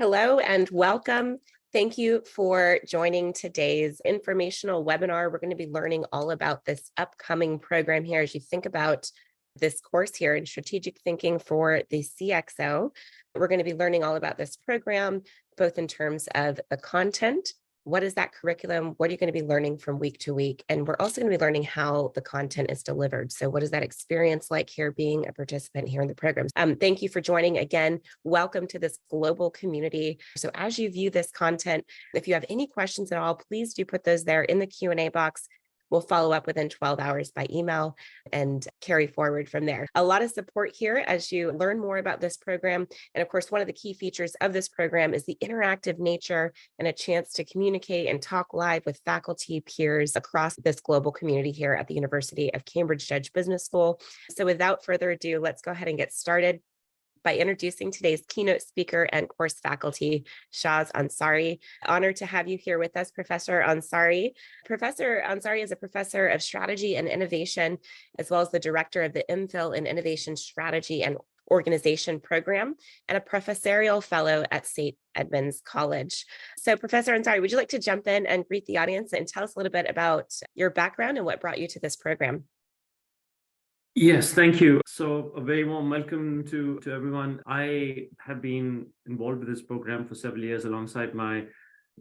Hello and welcome. Thank you for joining today's informational webinar. We're going to be learning all about this upcoming program here as you think about this course here in strategic thinking for the CXO. We're going to be learning all about this program, both in terms of the content. What is that curriculum? What are you going to be learning from week to week? And we're also going to be learning how the content is delivered. So what is that experience like here being a participant here in the program? Thank you for joining again. Welcome to this global community. So as you view this content, if you have any questions at all, please do put those there in the Q&A box. We'll follow up within 12 hours by email and carry forward from there. A lot of support here as you learn more about this program. And of course, one of the key features of this program is the interactive nature and a chance to communicate and talk live with faculty, peers across this global community here at the University of Cambridge Judge Business School. So without further ado, let's go ahead and get started by introducing today's keynote speaker and course faculty, Shaz Ansari. Honored to have you here with us, Professor Ansari. Professor Ansari is a professor of strategy and innovation, as well as the director of the MPhil in Innovation Strategy and Organization program, and a professorial fellow at St. Edmunds College. So Professor Ansari, would you like to jump in and greet the audience and tell us a little bit about your background and what brought you to this program? Yes, thank you. So a very warm welcome to everyone. I have been involved with this program for several years alongside my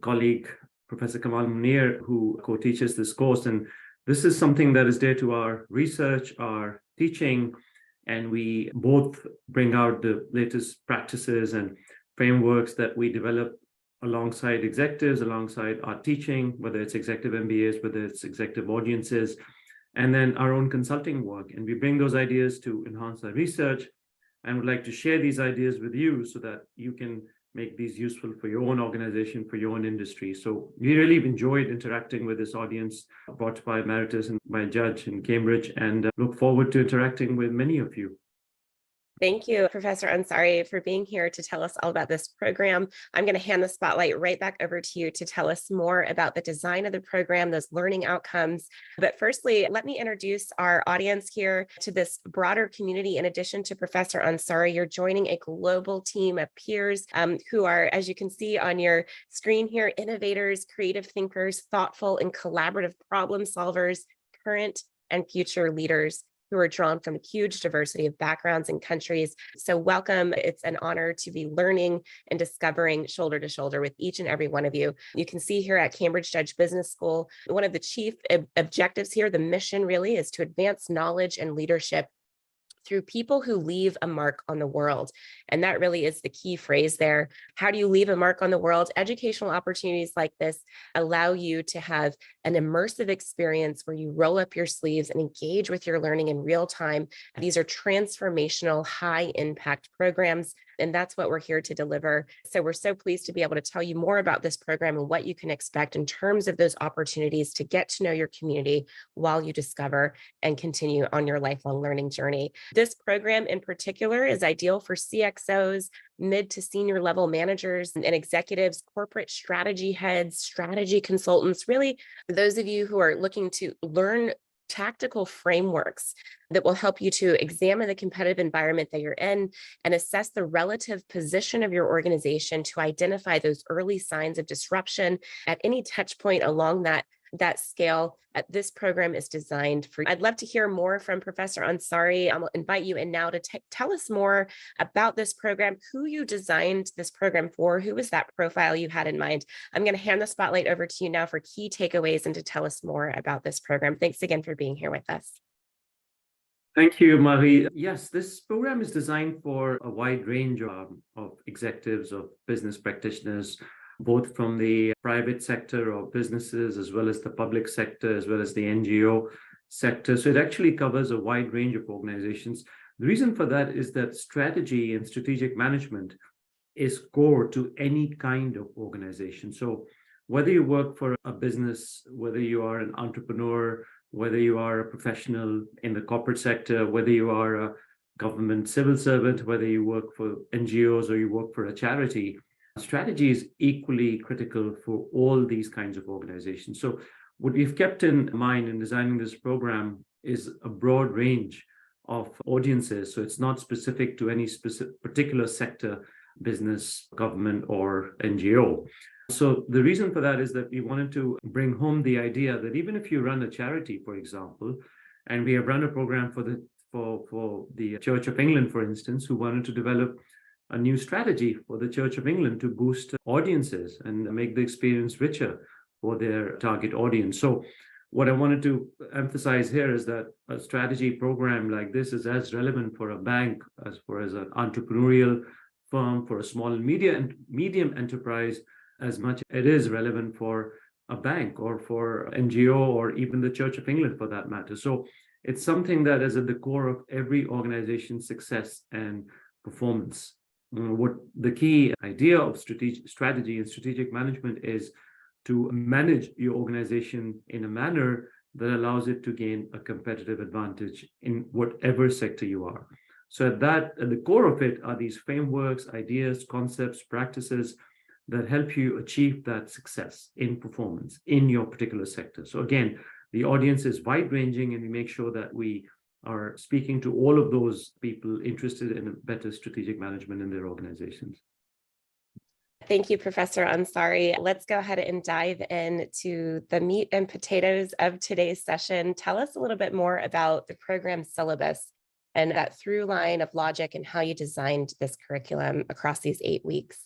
colleague, Professor Kamal Munir, who co-teaches this course. And this is something that is dear to our research, our teaching, and we both bring out the latest practices and frameworks that we develop alongside executives, alongside our teaching, whether it's executive MBAs, whether it's executive audiences, and then our own consulting work. And we bring those ideas to enhance our research and would like to share these ideas with you so that you can make these useful for your own organization, for your own industry. So we really enjoyed interacting with this audience brought by Emeritus and by Judge in Cambridge, and look forward to interacting with many of you. Thank you, Professor Ansari, for being here to tell us all about this program. I'm going to hand the spotlight right back over to you to tell us more about the design of the program, those learning outcomes. But firstly, let me introduce our audience here to this broader community. In addition to Professor Ansari, you're joining a global team of peers who are, as you can see on your screen here, innovators, creative thinkers, thoughtful and collaborative problem solvers, current and future leaders who are drawn from a huge diversity of backgrounds and countries. So welcome. It's an honor to be learning and discovering shoulder to shoulder with each and every one of you. You can see here at Cambridge Judge Business School, one of the chief objectives here, the mission really is to advance knowledge and leadership through people who leave a mark on the world. And that really is the key phrase there. How do you leave a mark on the world? Educational opportunities like this allow you to have an immersive experience where you roll up your sleeves and engage with your learning in real time. These are transformational, high impact programs, and that's what we're here to deliver. So we're so pleased to be able to tell you more about this program and what you can expect in terms of those opportunities to get to know your community while you discover and continue on your lifelong learning journey. This program in particular is ideal for CXOs, mid to senior level managers and executives, corporate strategy heads, strategy consultants, really those of you who are looking to learn tactical frameworks that will help you to examine the competitive environment that you're in and assess the relative position of your organization to identify those early signs of disruption at any touch point along that scale. This program is designed for. I'd love to hear more from Professor Ansari. I'll invite you in now to tell us more about this program, who you designed this program for, who was that profile you had in mind. I'm going to hand the spotlight over to you now for key takeaways and to tell us more about this program. Thanks again for being here with us. Thank you, Marie. Yes, this program is designed for a wide range of executives, of business practitioners, both from the private sector or businesses, as well as the public sector, as well as the NGO sector. So it actually covers a wide range of organizations. The reason for that is that strategy and strategic management is core to any kind of organization. So whether you work for a business, whether you are an entrepreneur, whether you are a professional in the corporate sector, whether you are a government civil servant, whether you work for NGOs or you work for a charity, strategy is equally critical for all these kinds of organizations. So what we've kept in mind in designing this program is a broad range of audiences. So it's not specific to any particular sector, business, government, or NGO. So the reason for that is that we wanted to bring home the idea that even if you run a charity, for example, and we have run a program for the Church of England, for instance, who wanted to develop a new strategy for the Church of England to boost audiences and make the experience richer for their target audience. So what I wanted to emphasize here is that a strategy program like this is as relevant for a bank as for as an entrepreneurial firm, for a small and medium enterprise, as much as it is relevant for a bank or for NGO or even the Church of England for that matter. So it's something that is at the core of every organization's success and performance. What the key idea of strategy and strategic management is to manage your organization in a manner that allows it to gain a competitive advantage in whatever sector you are. So at the core of it are these frameworks, ideas, concepts, practices that help you achieve that success in performance in your particular sector. So again, the audience is wide-ranging, and we make sure that we are speaking to all of those people interested in a better strategic management in their organizations. Thank you, Professor Ansari. Let's go ahead and dive into the meat and potatoes of today's session. Tell us a little bit more about the program syllabus and that through line of logic and how you designed this curriculum across these 8 weeks.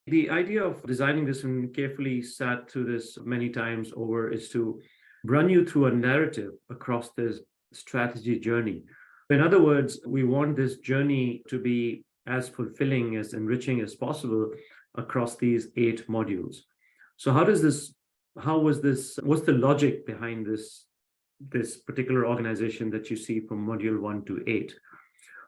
The idea of designing this, and carefully sat through this many times over, is to run you through a narrative across this strategy journey. In other words, we want this journey to be as fulfilling, as enriching as possible across these 8 modules. So what's the logic behind this particular organization that you see from module 1 to 8?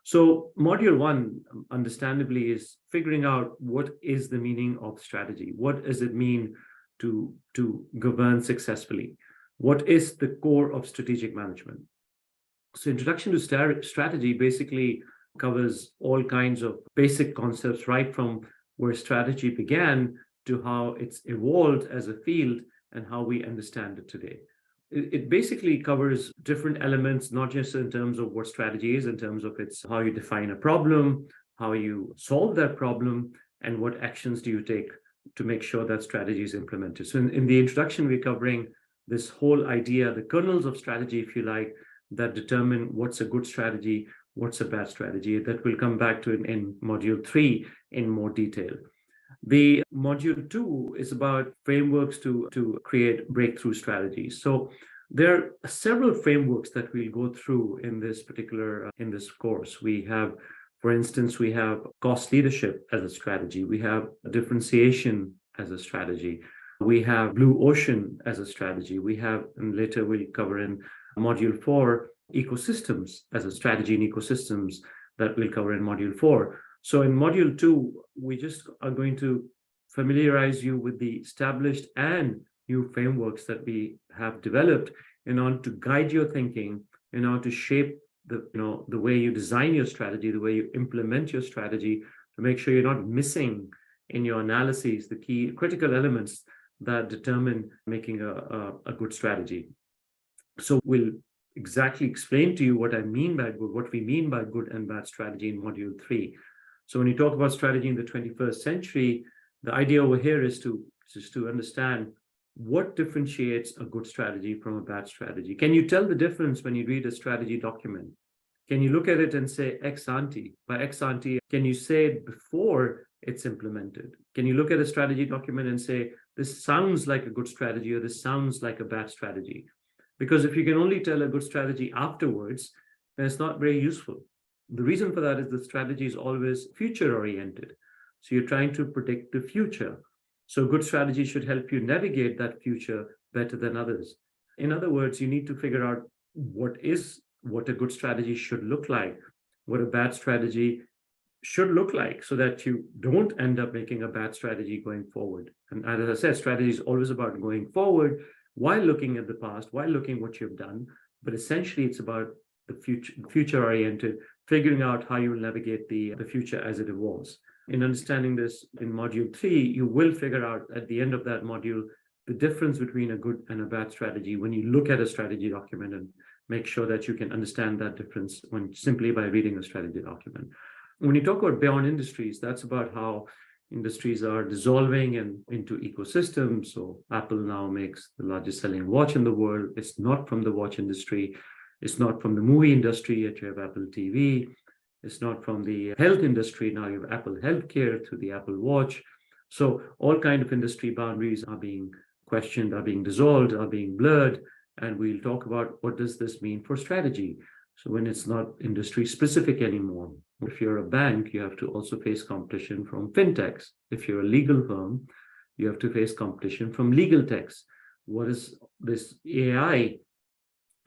So module 1, understandably, is figuring out what is the meaning of strategy. What does it mean to govern successfully? What is the core of strategic management? So introduction to strategy basically covers all kinds of basic concepts, right from where strategy began to how it's evolved as a field and how we understand it today. It basically covers different elements, not just in terms of what strategy is, in terms of it's how you define a problem, how you solve that problem, and what actions do you take to make sure that strategy is implemented. So in the introduction, we're covering this whole idea, the kernels of strategy, if you like, that determine what's a good strategy, what's a bad strategy. That we'll come back to in module 3 in more detail. The module 2 is about frameworks to create breakthrough strategies. So there are several frameworks that we'll go through in this course. We have, for instance, we have cost leadership as a strategy. We have differentiation as a strategy. We have blue ocean as a strategy. We have, and later we'll cover in module 4, ecosystems as a strategy, and ecosystems that we'll cover in module 4. So in module 2, we just are going to familiarize you with the established and new frameworks that we have developed in order to guide your thinking, in order to shape the way you design your strategy, the way you implement your strategy, to make sure you're not missing in your analyses the key critical elements that determine making a good strategy. So we'll exactly explain to you what we mean by good and bad strategy in module 3. So when you talk about strategy in the 21st century, the idea over here is to understand what differentiates a good strategy from a bad strategy. Can you tell the difference when you read a strategy document? Can you look at it and say ex ante? By ex ante, can you say it before it's implemented? Can you look at a strategy document and say, this sounds like a good strategy or this sounds like a bad strategy? Because if you can only tell a good strategy afterwards, then it's not very useful. The reason for that is the strategy is always future-oriented. So you're trying to predict the future. So good strategy should help you navigate that future better than others. In other words, you need to figure out what a good strategy should look like, what a bad strategy should look like, so that you don't end up making a bad strategy going forward. And as I said, strategy is always about going forward while looking at the past, while looking what you've done. But essentially, it's about the future-oriented, figuring out how you will navigate the future as it evolves. In understanding this in module 3, you will figure out at the end of that module the difference between a good and a bad strategy when you look at a strategy document, and make sure that you can understand that difference simply by reading a strategy document. When you talk about beyond industries, that's about how industries are dissolving and into ecosystems. So Apple now makes the largest selling watch in the world. It's not from the watch industry. It's not from the movie industry, yet you have Apple TV. It's not from the health industry. Now you have Apple Healthcare through the Apple Watch. So all kind of industry boundaries are being questioned, are being dissolved, are being blurred. And we'll talk about what does this mean for strategy. So when it's not industry specific anymore, if you're a bank, you have to also face competition from fintechs. If you're a legal firm, you have to face competition from legal techs. What is this AI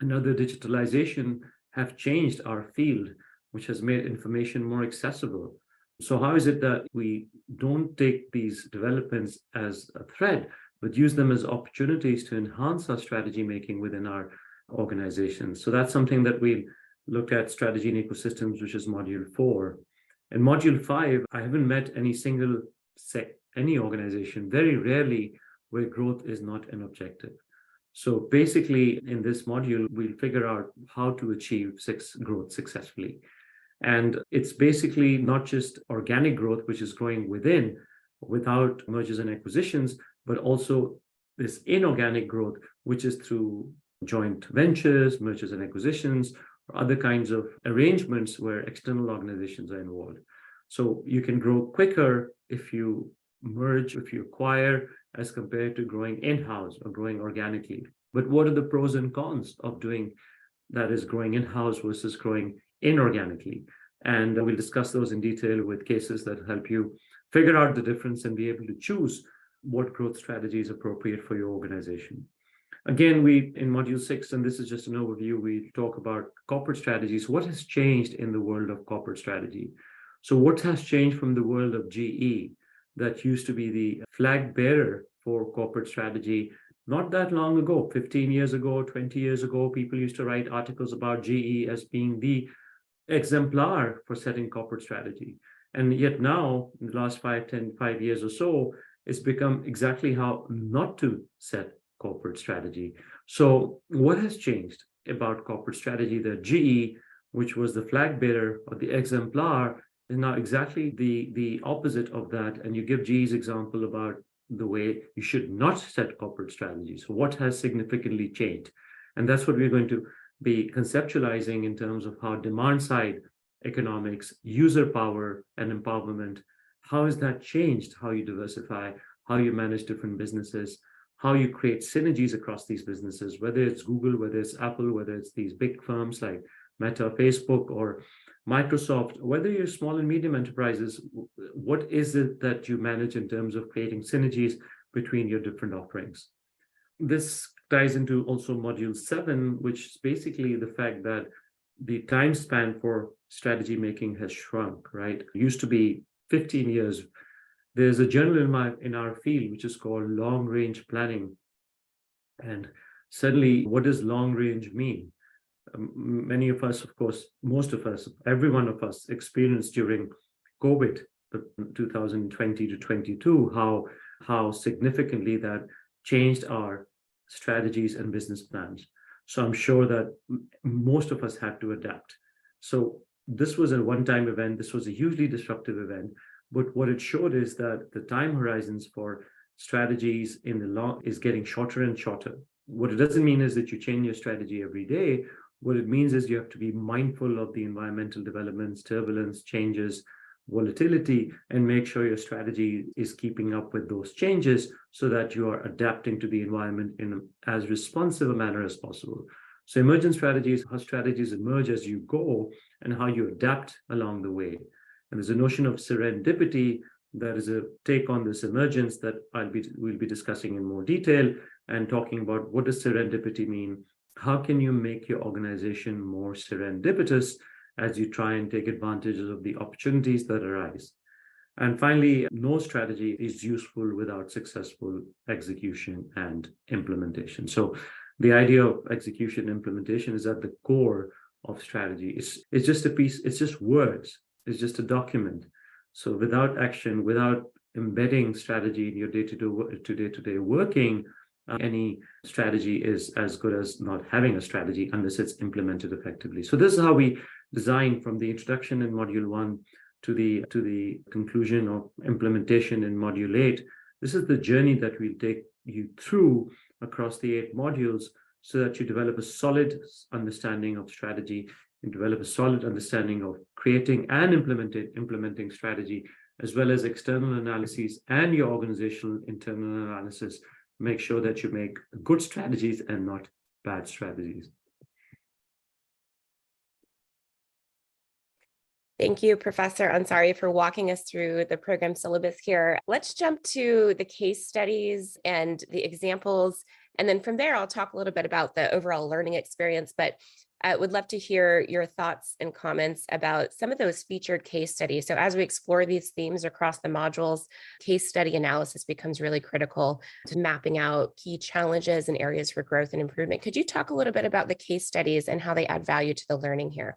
and other digitalization have changed our field, which has made information more accessible. So how is it that we don't take these developments as a threat, but use them as opportunities to enhance our strategy making within our organizations? So that's something that we'll look at, strategy and ecosystems, which is module 4. In module 5, I haven't met any organization, very rarely, where growth is not an objective. So basically, in this module, we'll figure out how to achieve growth successfully. And it's basically not just organic growth, which is growing without mergers and acquisitions, but also this inorganic growth, which is through joint ventures, mergers and acquisitions, or other kinds of arrangements where external organizations are involved. So you can grow quicker if you merge, if you acquire, as compared to growing in-house or growing organically. But what are the pros and cons of doing that, is growing in-house versus growing inorganically? And we'll discuss those in detail with cases that help you figure out the difference and be able to choose what growth strategy is appropriate for your organization. Again, in module 6, and this is just an overview, we talk about corporate strategies. What has changed in the world of corporate strategy? So what has changed from the world of GE, that used to be the flag bearer for corporate strategy not that long ago, 15 years ago, 20 years ago? People used to write articles about GE as being the exemplar for setting corporate strategy. And yet now, in the last 5 years or so, it's become exactly how not to set corporate strategy. So what has changed about corporate strategy? That GE, which was the flag bearer or the exemplar, is now exactly the opposite of that. And you give GE's example about the way you should not set corporate strategy. So what has significantly changed? And that's what we're going to be conceptualizing in terms of how demand side economics, user power and empowerment, how has that changed how you diversify, how you manage different businesses, how you create synergies across these businesses, whether it's Google, whether it's Apple, whether it's these big firms like Meta, Facebook, or Microsoft, whether you're small and medium enterprises, what is it that you manage in terms of creating synergies between your different offerings? This ties into also module 7, which is basically the fact that the time span for strategy making has shrunk, right? It used to be 15 years. There's a journal in our field which is called long range planning. And suddenly, what does long range mean? Many of us, of course, most of us, every one of us experienced during COVID, 2020 to 22, how significantly that changed our strategies and business plans. So I'm sure that most of us had to adapt. So this was a one-time event. This was a hugely disruptive event. But what it showed is that the time horizons for strategies in the long is getting shorter and shorter. What it doesn't mean is that you change your strategy every day. What it means is you have to be mindful of the environmental developments, turbulence, changes, volatility, and make sure your strategy is keeping up with those changes so that you are adapting to the environment in as responsive a manner as possible. So emergent strategies, how strategies emerge as you go and how you adapt along the way. And there's a notion of serendipity that is a take on this emergence that we'll be discussing in more detail and talking about what does serendipity mean? How can you make your organization more serendipitous as you try and take advantages of the opportunities that arise? And finally, no strategy is useful without successful execution and implementation. So the idea of execution and implementation is at the core of strategy. It's just a piece, it's just words, it's just a document. So without action, without embedding strategy in your day-to-day working, any strategy is as good as not having a strategy unless it's implemented effectively. So this is how we design from the introduction in module 1 to the conclusion of implementation in module 8. This is the journey that we'll take you through across the 8 modules so that you develop a solid understanding of strategy and develop a solid understanding of creating and implementing strategy, as well as external analyses and your organizational internal analysis. Make sure that you make good strategies and not bad strategies. Thank you, Professor Ansari, for walking us through the program syllabus here. Let's jump to the case studies and the examples. And then from there, I'll talk a little bit about the overall learning experience, but I would love to hear your thoughts and comments about some of those featured case studies. So as we explore these themes across the modules, case study analysis becomes really critical to mapping out key challenges and areas for growth and improvement. Could you talk a little bit about the case studies and how they add value to the learning here?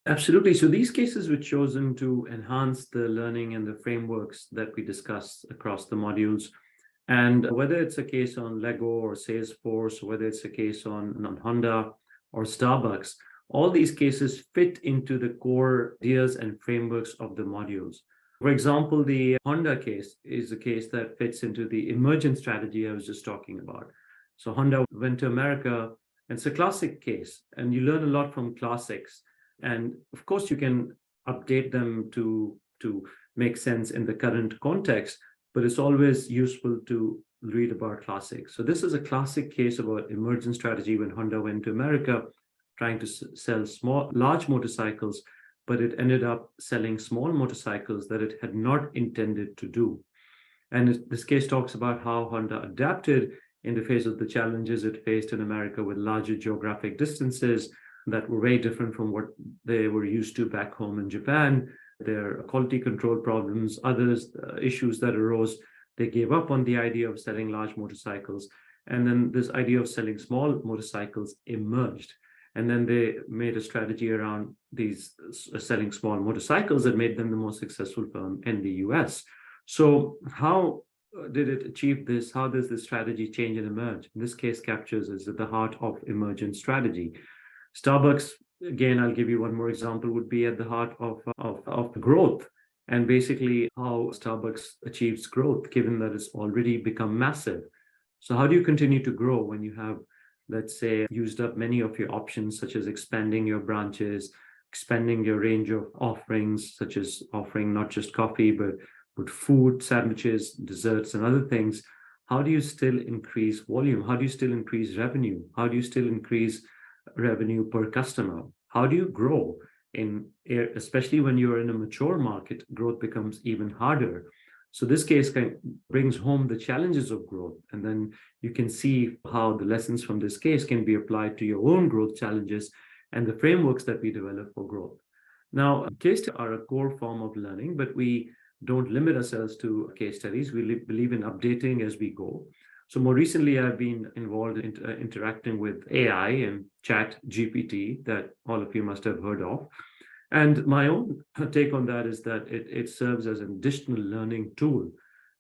Absolutely. So these cases were chosen to enhance the learning and the frameworks that we discuss across the modules. And whether it's a case on Lego or Salesforce, whether it's a case on Honda or Starbucks, all these cases fit into the core ideas and frameworks of the modules. For example, the Honda case is a case that fits into the emergent strategy I was just talking about. So Honda went to America, and it's a classic case, and you learn a lot from classics. And of course, you can update them to make sense in the current context, but it's always useful to read about classics. So this is a classic case about emergent strategy when Honda went to America, trying to sell large motorcycles, but it ended up selling small motorcycles that it had not intended to do. And this case talks about how Honda adapted in the face of the challenges it faced in America with larger geographic distances that were very different from what they were used to back home in Japan. Their quality control problems, others issues that arose, they gave up on the idea of selling large motorcycles. And then this idea of selling small motorcycles emerged. And then they made a strategy around these selling small motorcycles that made them the most successful firm in the US. So how did it achieve this? How does this strategy change and emerge? In this case captures is at the heart of emergent strategy. Starbucks, again, I'll give you one more example, would be at the heart of growth, and basically how Starbucks achieves growth, given that it's already become massive. So how do you continue to grow when you have, let's say, used up many of your options, such as expanding your branches, expanding your range of offerings, such as offering not just coffee, but food, sandwiches, desserts, and other things? How do you still increase volume? How do you still increase revenue? How do you still increase revenue per customer? How do you grow especially when you're in a mature market? Growth becomes even harder. So this case brings home the challenges of growth, and then you can see how the lessons from this case can be applied to your own growth challenges and the frameworks that we develop for growth. Now, case studies are a core form of learning, but we don't limit ourselves to case studies. We believe in updating as we go. So more recently, I've been involved in interacting with AI and Chat GPT that all of you must have heard of. And my own take on that is that it serves as an additional learning tool.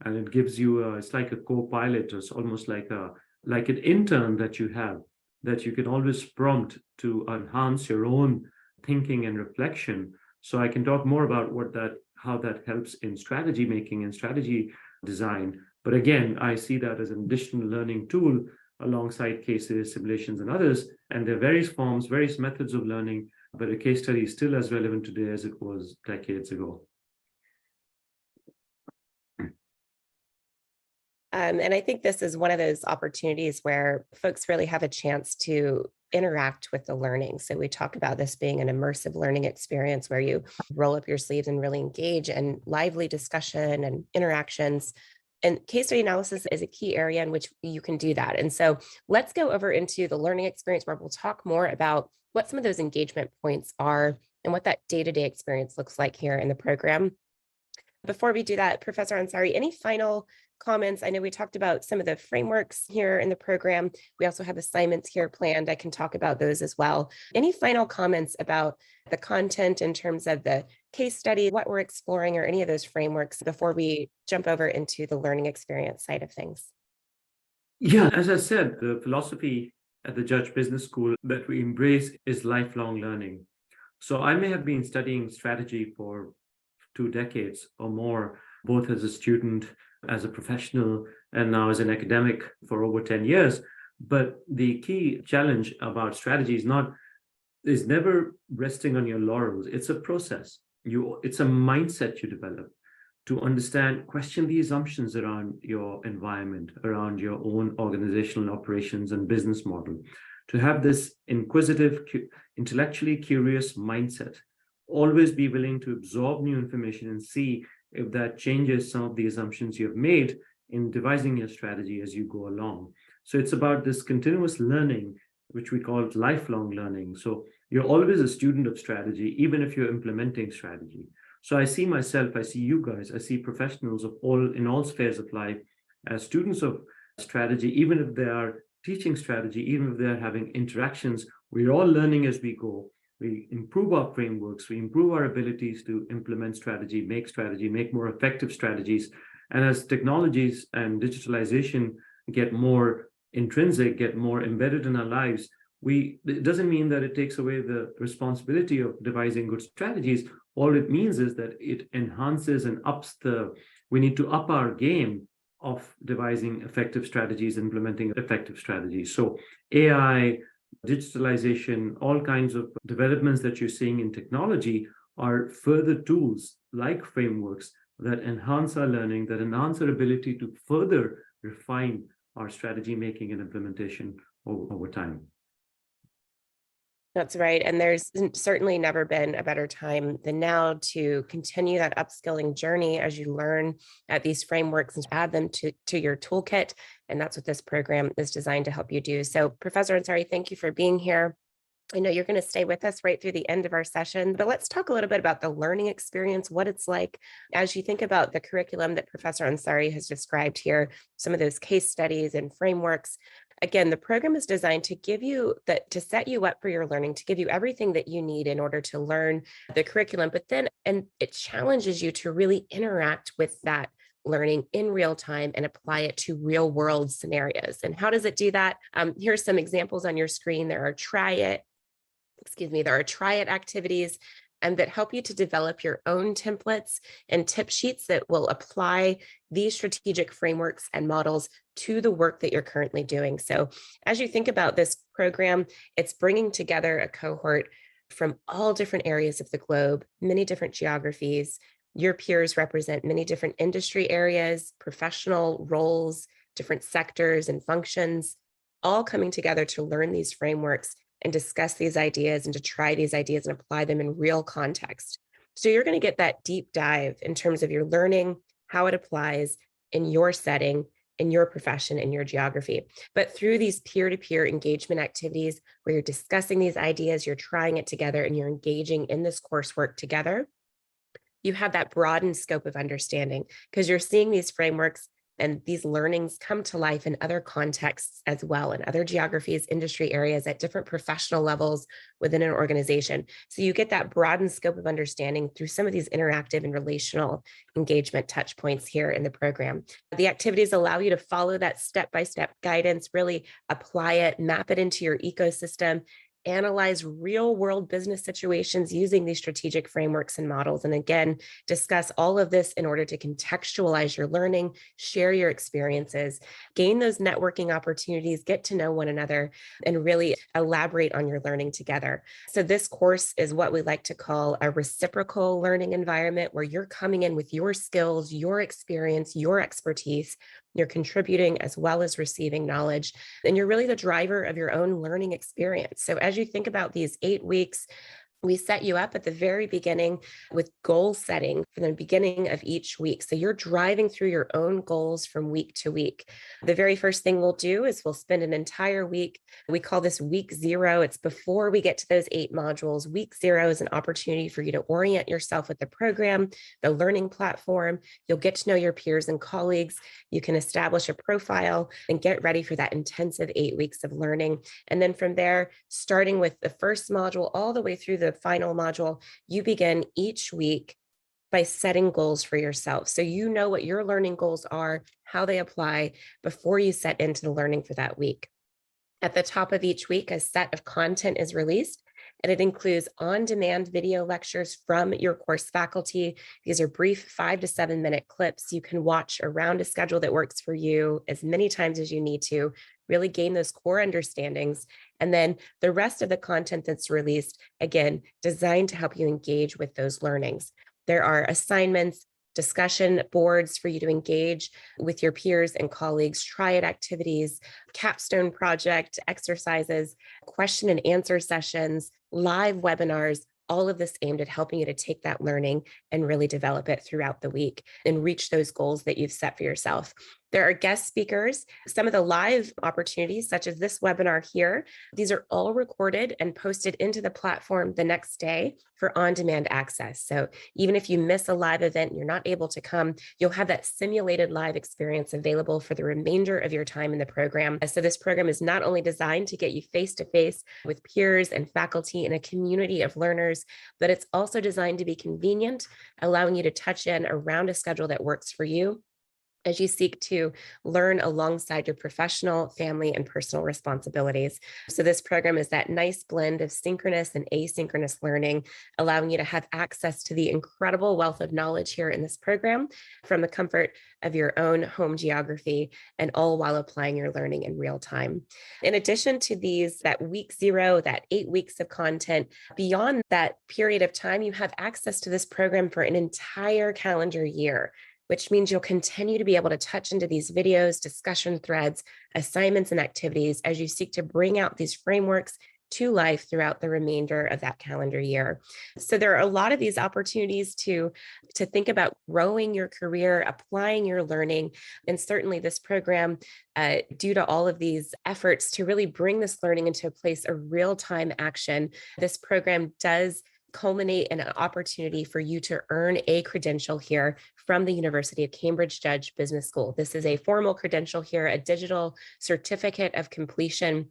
And it gives you, it's like a co-pilot, or it's almost like an intern that you have, that you can always prompt to enhance your own thinking and reflection. So I can talk more about how that helps in strategy making and strategy design. But again, I see that as an additional learning tool alongside cases, simulations, and others. And there are various forms, various methods of learning, but a case study is still as relevant today as it was decades ago. And I think this is one of those opportunities where folks really have a chance to interact with the learning. So we talk about this being an immersive learning experience where you roll up your sleeves and really engage in lively discussion and interactions. And case study analysis is a key area in which you can do that. And so let's go over into the learning experience where we'll talk more about what some of those engagement points are and what that day-to-day experience looks like here in the program. Before we do that, Professor Ansari, any final comments? I know we talked about some of the frameworks here in the program. We also have assignments here planned. I can talk about those as well. Any final comments about the content in terms of the case study, what we're exploring, or any of those frameworks before we jump over into the learning experience side of things? Yeah, as I said, the philosophy at the Judge Business School that we embrace is lifelong learning. So I may have been studying strategy for 2 decades or more, both as a student, as a professional, and now as an academic for over 10 years. But the key challenge about strategy is never resting on your laurels. It's a process. It's a mindset you develop to understand, question the assumptions around your environment, around your own organizational operations and business model, to have this inquisitive, intellectually curious mindset, always be willing to absorb new information and see if that changes some of the assumptions you've made in devising your strategy as you go along. So it's about this continuous learning, which we call lifelong learning. So you're always a student of strategy, even if you're implementing strategy. So I see myself, I see you guys, I see professionals in all spheres of life as students of strategy, even if they are teaching strategy, even if they're having interactions. We're all learning as we go. We improve our frameworks, we improve our abilities to implement strategy, make more effective strategies. And as technologies and digitalization get more intrinsic, get more embedded in our lives, it doesn't mean that it takes away the responsibility of devising good strategies. All it means is that it enhances and we need to up our game of devising effective strategies, implementing effective strategies. So AI, digitalization, all kinds of developments that you're seeing in technology are further tools like frameworks that enhance our learning, that enhance our ability to further refine our strategy making and implementation over time. That's right. And there's certainly never been a better time than now to continue that upskilling journey as you learn at these frameworks and add them to your toolkit. And that's what this program is designed to help you do. So, Professor Ansari, thank you for being here. I know you're going to stay with us right through the end of our session, but let's talk a little bit about the learning experience, what it's like as you think about the curriculum that Professor Ansari has described here, some of those case studies and frameworks. Again, the program is designed to to set you up for your learning, to give you everything that you need in order to learn the curriculum, and it challenges you to really interact with that learning in real time and apply it to real world scenarios. And how does it do that? Here's some examples on your screen. There are try it activities that help you to develop your own templates and tip sheets that will apply these strategic frameworks and models to the work that you're currently doing. So as you think about this program, it's bringing together a cohort from all different areas of the globe, many different geographies. Your peers represent many different industry areas, professional roles, different sectors and functions, all coming together to learn these frameworks and discuss these ideas and to try these ideas and apply them in real context. So you're going to get that deep dive in terms of your learning, how it applies in your setting, in your profession, in your geography. But through these peer-to-peer engagement activities where you're discussing these ideas, you're trying it together, and you're engaging in this coursework together, you have that broadened scope of understanding because you're seeing these frameworks and these learnings come to life in other contexts as well, in other geographies, industry areas, at different professional levels within an organization. So you get that broadened scope of understanding through some of these interactive and relational engagement touch points here in the program. The activities allow you to follow that step-by-step guidance, really apply it, map it into your ecosystem, analyze real world business situations using these strategic frameworks and models. And again, discuss all of this in order to contextualize your learning, share your experiences, gain those networking opportunities, get to know one another, and really elaborate on your learning together. So this course is what we like to call a reciprocal learning environment, where you're coming in with your skills, your experience, your expertise. You're contributing as well as receiving knowledge, and you're really the driver of your own learning experience. So as you think about these 8 weeks, we set you up at the very beginning with goal setting from the beginning of each week. So you're driving through your own goals from week to week. The very first thing we'll do is we'll spend an entire week. We call this week 0. It's before we get to those 8 modules. Week 0 is an opportunity for you to orient yourself with the program, the learning platform. You'll get to know your peers and colleagues. You can establish a profile and get ready for that intensive 8 weeks of learning. And then from there, starting with the first module all the way through the final module, you begin each week by setting goals for yourself. So you know what your learning goals are, how they apply before you set into the learning for that week. At the top of each week, a set of content is released And it includes on-demand video lectures from your course faculty. These are brief 5 to 7 minute clips you can watch around a schedule that works for you as many times as you need to, really gain those core understandings. And then the rest of the content that's released, again, designed to help you engage with those learnings. There are assignments, discussion boards for you to engage with your peers and colleagues, triad activities, capstone project exercises, question and answer sessions, live webinars, all of this aimed at helping you to take that learning and really develop it throughout the week and reach those goals that you've set for yourself. There are guest speakers, some of the live opportunities, such as this webinar here. These are all recorded and posted into the platform the next day for on-demand access. So even if you miss a live event and you're not able to come, you'll have that simulated live experience available for the remainder of your time in the program. So this program is not only designed to get you face-to-face with peers and faculty in a community of learners, but it's also designed to be convenient, allowing you to touch in around a schedule that works for you as you seek to learn alongside your professional, family, and personal responsibilities. So this program is that nice blend of synchronous and asynchronous learning, allowing you to have access to the incredible wealth of knowledge here in this program from the comfort of your own home geography, and all while applying your learning in real time. In addition to these, that week 0, that 8 weeks of content, beyond that period of time, you have access to this program for an entire calendar year, which means you'll continue to be able to touch into these videos, discussion threads, assignments, and activities as you seek to bring out these frameworks to life throughout the remainder of that calendar year. So there are a lot of these opportunities to think about growing your career, applying your learning, and certainly this program, due to all of these efforts to really bring this learning into a place of real-time action, this program does culminate in an opportunity for you to earn a credential here from the University of Cambridge Judge Business School. This is a formal credential here, a digital certificate of completion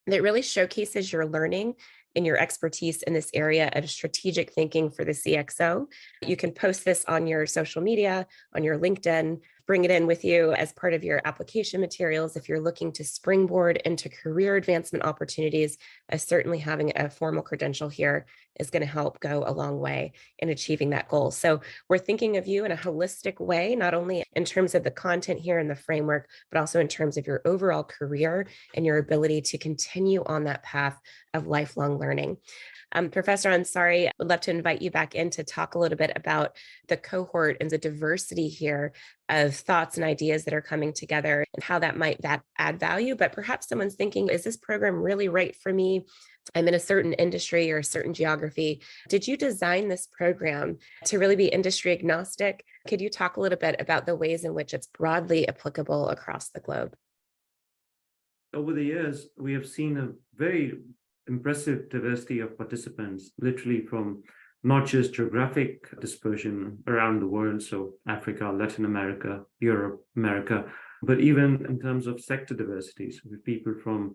that really showcases your learning and your expertise in this area of strategic thinking for the CXO. You can post this on your social media, on your LinkedIn, bring it in with you as part of your application materials. If you're looking to springboard into career advancement opportunities, certainly having a formal credential here is going to help go a long way in achieving that goal. So we're thinking of you in a holistic way, not only in terms of the content here in the framework, but also in terms of your overall career and your ability to continue on that path of lifelong learning. Professor Ansari, I would love to invite you back in to talk a little bit about the cohort and the diversity here of thoughts and ideas that are coming together and how that might add value. But perhaps someone's thinking, is this program really right for me? I'm in a certain industry or a certain geography. Did you design this program to really be industry agnostic? Could you talk a little bit about the ways in which it's broadly applicable across the globe? Over the years, we have seen a very impressive diversity of participants, literally from not just geographic dispersion around the world, so Africa, Latin America, Europe, America, but even in terms of sector diversities, with people from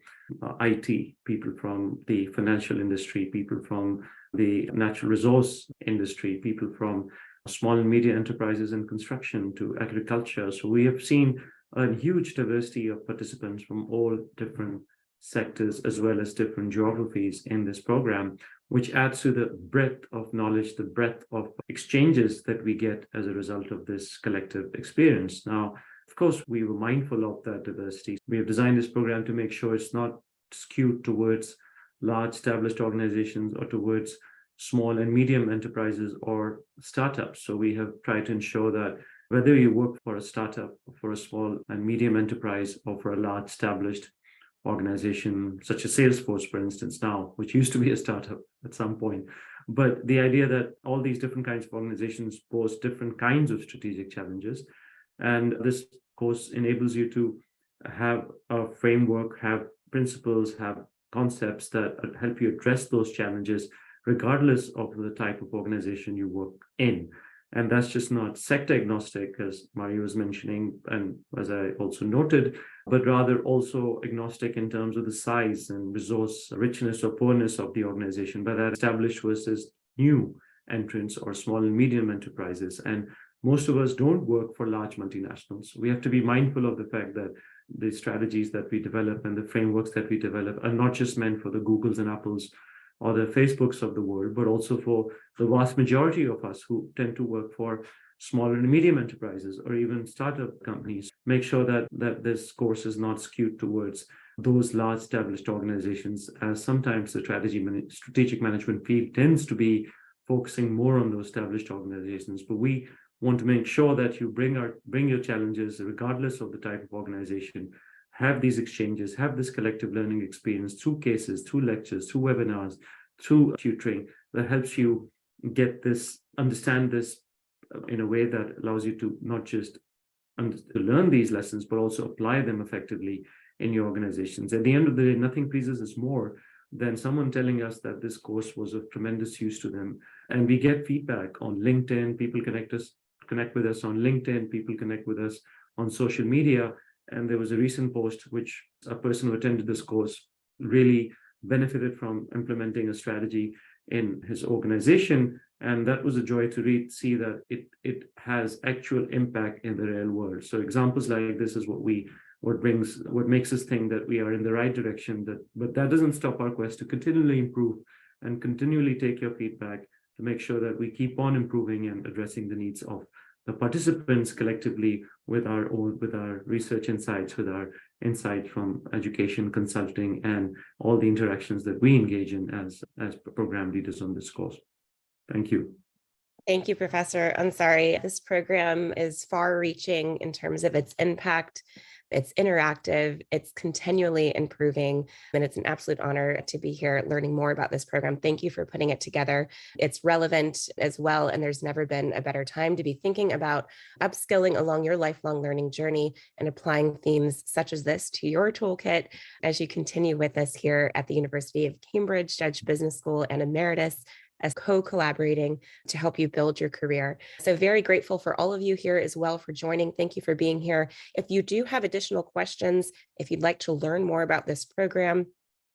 IT, people from the financial industry, people from the natural resource industry, people from small and medium enterprises and construction to agriculture. So we have seen a huge diversity of participants from all different sectors as well as different geographies in this program, which adds to the breadth of knowledge, the breadth of exchanges that we get as a result of this collective experience. Now, of course, we were mindful of that diversity. We have designed this program to make sure it's not skewed towards large established organizations or towards small and medium enterprises or startups. So we have tried to ensure that whether you work for a startup, for a small and medium enterprise, or for a large established organization such as Salesforce, for instance, now, which used to be a startup at some point. But the idea that all these different kinds of organizations pose different kinds of strategic challenges. And this course enables you to have a framework, have principles, have concepts that help you address those challenges, regardless of the type of organization you work in. And that's just not sector agnostic, as Mario was mentioning, and as I also noted, but rather also agnostic in terms of the size and resource richness or poorness of the organization, but that established versus new entrants or small and medium enterprises. And most of us don't work for large multinationals. We have to be mindful of the fact that the strategies that we develop and the frameworks that we develop are not just meant for the Googles and Apples or the Facebooks of the world, but also for the vast majority of us who tend to work for small and medium enterprises or even startup companies. Make sure that this course is not skewed towards those large established organizations, as sometimes the strategic management field tends to be focusing more on those established organizations. But we want to make sure that you bring your challenges, regardless of the type of organization, have these exchanges, have this collective learning experience through cases, through lectures, through webinars, through tutoring that helps you understand this in a way that allows you to not just to learn these lessons, but also apply them effectively in your organizations. At the end of the day, nothing pleases us more than someone telling us that this course was of tremendous use to them. And we get feedback on LinkedIn. People connect with us on LinkedIn. People connect with us on social media. And there was a recent post which a person who attended this course really benefited from implementing a strategy in his organization. And that was a joy to see that it has actual impact in the real world. So examples like this is what makes us think that we are in the right direction. But that doesn't stop our quest to continually improve and continually take your feedback to make sure that we keep on improving and addressing the needs of the participants collectively with our research insights, with our insight from education, consulting, and all the interactions that we engage in as program leaders on this course. Thank you. Thank you, Professor Ansari. This program is far-reaching in terms of its impact. It's interactive, it's continually improving, and it's an absolute honor to be here learning more about this program. Thank you for putting it together. It's relevant as well, and there's never been a better time to be thinking about upskilling along your lifelong learning journey and applying themes such as this to your toolkit as you continue with us here at the University of Cambridge Judge Business School and Emeritus, as co-collaborating to help you build your career. So very grateful for all of you here as well for joining. Thank you for being here. If you do have additional questions, if you'd like to learn more about this program,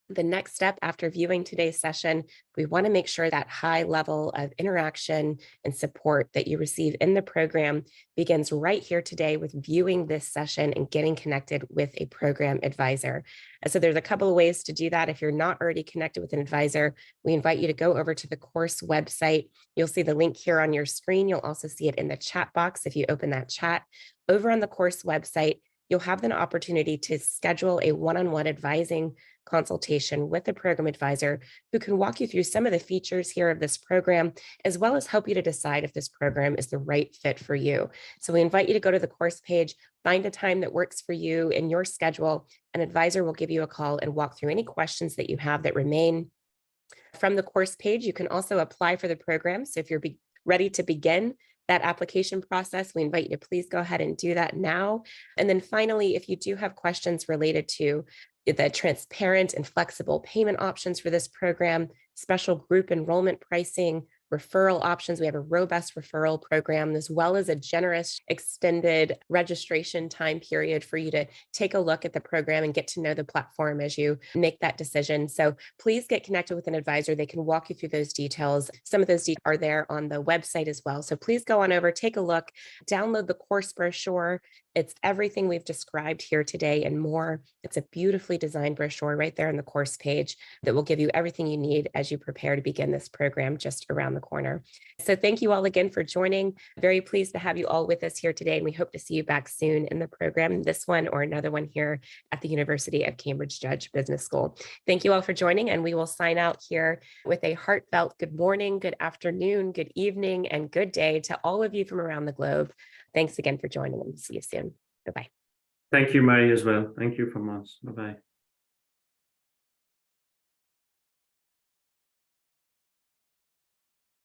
the next step after viewing today's session, we want to make sure that high level of interaction and support that you receive in the program begins right here today with viewing this session and getting connected with a program advisor. So there's a couple of ways to do that. If you're not already connected with an advisor, we invite you to go over to the course website. You'll see the link here on your screen. You'll also see it in the chat box if you open that chat. Over on the course website, you'll have an opportunity to schedule a one-on-one advising consultation with a program advisor who can walk you through some of the features here of this program, as well as help you to decide if this program is the right fit for you. So we invite you to go to the course page, find a time that works for you in your schedule. An advisor will give you a call and walk through any questions that you have that remain. From the course page, you can also apply for the program. So if you're ready to begin that application process, we invite you to please go ahead and do that now. And then finally, if you do have questions related to the transparent and flexible payment options for this program, special group enrollment pricing, referral options. We have a robust referral program, as well as a generous extended registration time period for you to take a look at the program and get to know the platform as you make that decision. So please get connected with an advisor. They can walk you through those details. Some of those details are there on the website as well. So please go on over, take a look, download the course brochure. It's everything we've described here today and more. It's a beautifully designed brochure right there on the course page that will give you everything you need as you prepare to begin this program just around the corner. So thank you all again for joining. Very pleased to have you all with us here today, and we hope to see you back soon in the program, this one or another one here at the University of Cambridge Judge Business School. Thank you all for joining, and we will sign out here with a heartfelt good morning, good afternoon, good evening, and good day to all of you from around the globe. Thanks again for joining, and see you soon. Bye-bye. Thank you, Mary, as well. Thank you from us. Bye-bye.